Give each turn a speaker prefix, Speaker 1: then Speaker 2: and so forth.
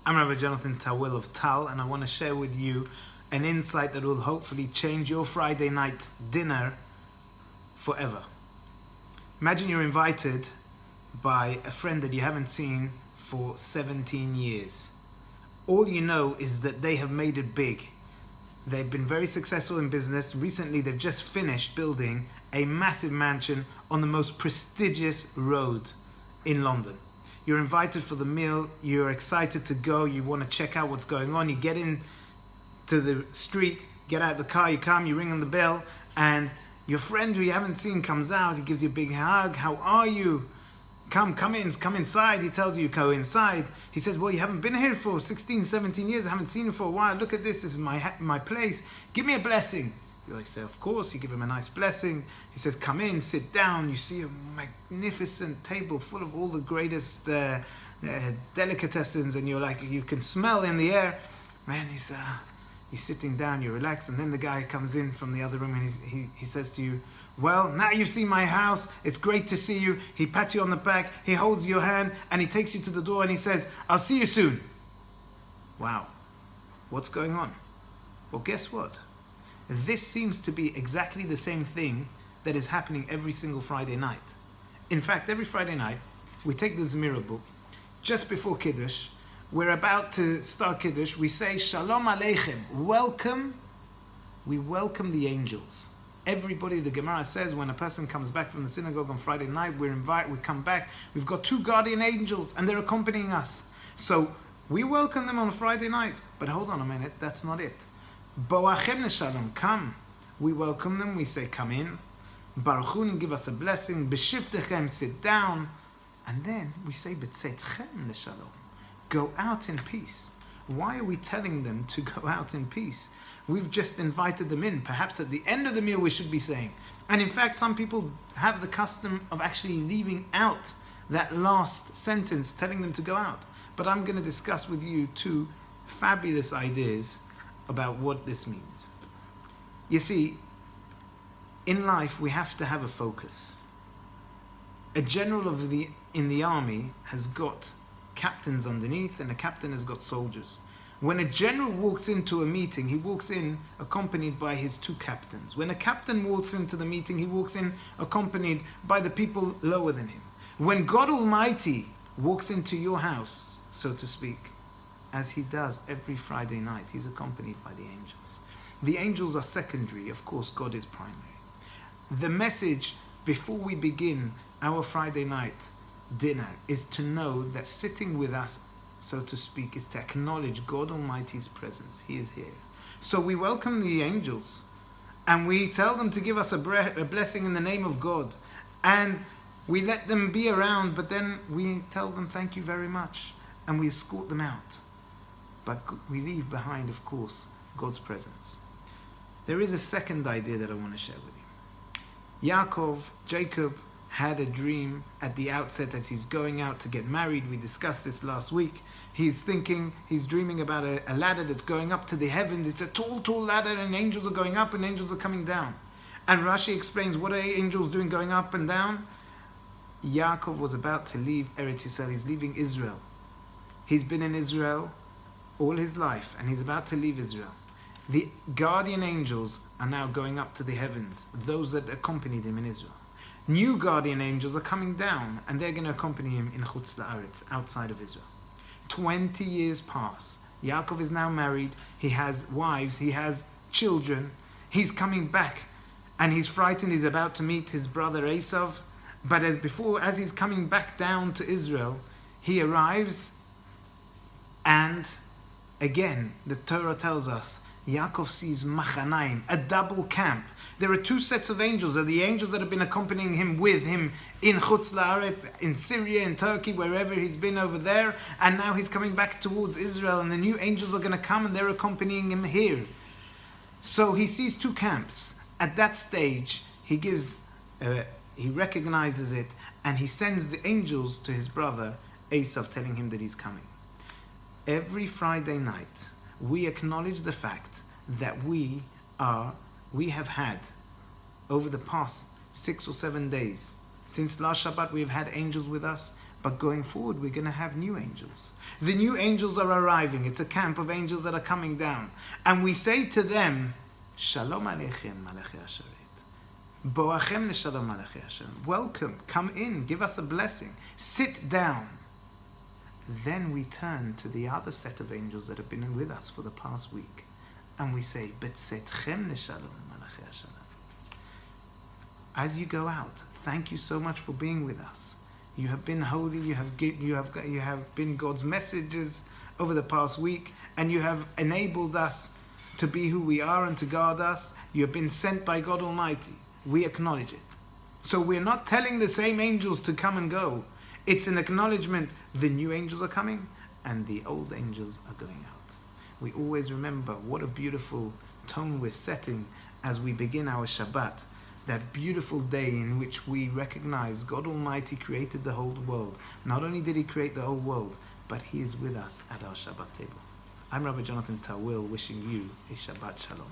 Speaker 1: I'm Rabbi Jonathan Tawil of Tal, and I want to share with you an insight that will hopefully change your Friday night dinner forever. Imagine you're invited by a friend that you haven't seen for 17 years. All you know is that they have made it big. They've been very successful in business. Recently, they've just finished building a massive mansion on the most prestigious road in London. You're invited for the meal, you're excited to go, you want to check out what's going on, you get in to the street, get out of the car, you come, you ring on the bell, and your friend who you haven't seen comes out, he gives you a big hug. How are you? Come inside. He tells you, go inside. He says, well, you haven't been here for 16, 17 years. I haven't seen you for a while. Look at this. This is my place. Give me a blessing. You say, of course. You give him a nice blessing. He says, come in, sit down. You see a magnificent table full of all the greatest delicatessens, and you're like, you can smell in the air. Man, he's sitting down, you're relaxed, and then the guy comes in from the other room and he says to you, well, now you've seen my house, it's great to see you. He pats you on the back, he holds your hand, and he takes you to the door and he says, I'll see you soon. Wow, what's going on? Well, guess what? This seems to be exactly the same thing that is happening every single Friday night. In fact, every Friday night, we take the Zemira book, just before Kiddush, we're about to start Kiddush, we say, Shalom Aleichem, welcome. We welcome the angels. Everybody, the Gemara says, when a person comes back from the synagogue on Friday night, we come back, we've got 2 guardian angels and they're accompanying us. So we welcome them on a Friday night. But hold on a minute, that's not it. Bo'achem neshalom, come. We welcome them, we say, come in. Baruchuni, give us a blessing. B'shiftechem, sit down. And then we say, b'tzeitchem neshalom, go out in peace. Why are we telling them to go out in peace? We've just invited them in. Perhaps at the end of the meal we should be saying. And in fact, some people have the custom of actually leaving out that last sentence, telling them to go out. But I'm going to discuss with you 2 fabulous ideas about what this means. You see, in life we have to have a focus. A general in the army has got captains underneath, and a captain has got soldiers. When a general walks into a meeting, he walks in accompanied by his 2 captains. When a captain walks into the meeting, he walks in accompanied by the people lower than him. When God Almighty walks into your house, so to speak, as he does every Friday night, he's accompanied by the angels. The angels are secondary, of course, God is primary. The message before we begin our Friday night dinner is to know that sitting with us, so to speak, is to acknowledge God Almighty's presence. He is here. So we welcome the angels and we tell them to give us a blessing in the name of God, and we let them be around, but then we tell them thank you very much and we escort them out. But we leave behind, of course, God's presence. There is a second idea that I want to share with you. Jacob had a dream at the outset as he's going out to get married. We discussed this last week. He's dreaming about a ladder that's going up to the heavens. It's a tall, tall ladder, and angels are going up and angels are coming down. And Rashi explains, what are angels doing going up and down? Yaakov was about to leave Eretz Yisrael. He's leaving Israel. He's been in Israel all his life, and he's about to leave Israel. The guardian angels are now going up to the heavens, those that accompanied him in Israel. New guardian angels are coming down, and they're going to accompany him in Chutz La'aretz, outside of Israel. 20 years pass. Yaakov is now married. He has wives. He has children. He's coming back, and he's frightened. He's about to meet his brother Esav. But as he's coming back down to Israel, he arrives, and again, the Torah tells us, Yaakov sees Machanaim, a double camp. There are 2 sets of angels. There are the angels that have been accompanying him with him in Chutz La'aretz, in Syria, in Turkey, wherever he's been over there. And now he's coming back towards Israel, and the new angels are going to come and they're accompanying him here. So he sees 2 camps. At that stage, he recognizes it, and he sends the angels to his brother Esav, telling him that he's coming. Every Friday night, we acknowledge the fact that we have had, over the past 6 or 7 days, since last Shabbat, we have had angels with us, But going forward, we're going to have new angels. The new angels are arriving. It's a camp of angels that are coming down. And we say to them, Shalom Aleichem, Malachei Asharet. Boachem Shalom Aleichem Hashem. Welcome, come in, give us a blessing. Sit down. Then we turn to the other set of angels that have been with us for the past week. And we say, Betzetchem Shalom Malachei Asharet. As you go out, thank you so much for being with us. You have been holy, you have been God's messengers over the past week, and you have enabled us to be who we are and to guard us. You have been sent by God Almighty. We acknowledge it. So we're not telling the same angels to come and go. It's an acknowledgement the new angels are coming and the old angels are going out. We always remember what a beautiful tone we're setting as we begin our Shabbat. That beautiful day in which we recognize God Almighty created the whole world. Not only did He create the whole world, but He is with us at our Shabbat table. I'm Rabbi Jonathan Tawil, wishing you a Shabbat Shalom.